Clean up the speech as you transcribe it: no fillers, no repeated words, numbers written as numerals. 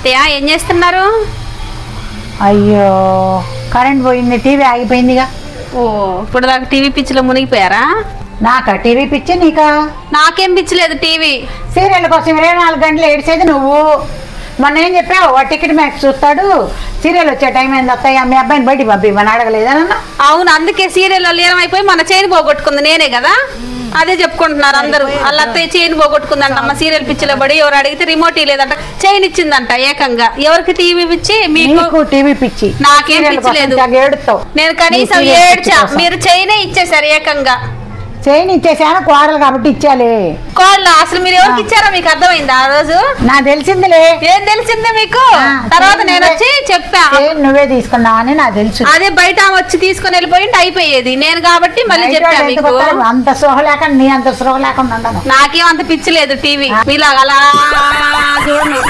అత్తయ్య ఏం చేస్తున్నారు? అయ్యో కరెంట్ పోయింది, టీవీ ఆగిపోయిందిగా. ఓ ఇప్పుడు దాకా టీవీ పిచ్చిలో మునిగిపోయారా? నాకా టీవీ పిచ్చి నీకా? నాకేం పిచ్చలేదు టీవీ. సీరియల్ కోసం 24 గంటలు ఏడ్చేది నువ్వు. మొన్న ఏం చెప్పావు? టికెట్ మ్యాచ్ చూస్తాడు, సీరియల్ వచ్చే టైం అయింది అత్తయ్య మీ అబ్బాయిని బయటికి పంపిమని అడగలేదన్న? అవును, అందుకే సీరియల్ లీనం అయిపోయి మన చైన్ పోగొట్టుకుంది నేనే కదా. అదే చెప్పుకుంటున్నారు అందరూ. వాళ్ళ అత్తయ్య చైన్ పోగొట్టుకుందంట అమ్మ సీరియల్ పిచ్చిలో పడి. ఎవరు అడిగితే రిమోట్ లేదంట, చైన్ ఇచ్చిందంట ఏకంగా. ఎవరికి టీవీ పిచ్చి? మీకు టీవీ పిచ్చి. నాకేం పిచ్చలేదు. ఏడుతావు. నేను కనీసం ఏడ్చా, మీరు చైనే ఇచ్చేసారు ఏకంగా. చైన్ ఇచ్చేసాను, కోడలు కాబట్టి ఇచ్చాలి. కోళ్ళ అసలు మీరు ఎవరికి ఇచ్చారో మీకు అర్థమైందా ఆ రోజు? నాకు తెలిసిందిలే. ఏం తెలిసిందే మీకు? తర్వాత నేను వచ్చి చెప్పా నువ్వే తీసుకున్నావు అని నాకు తెలుసు. అదే బయట వచ్చి తీసుకుని వెళ్ళిపోయింటే అయిపోయేది. నేను కాబట్టి మళ్ళీ చెప్పా మీకు. అంత సోహ లేకుండా నీ అంత సోహ లేకుండా ఉండను. నాకేం అంత పిచ్చి లేదు టీవీ మీలాగా అలా చూడను.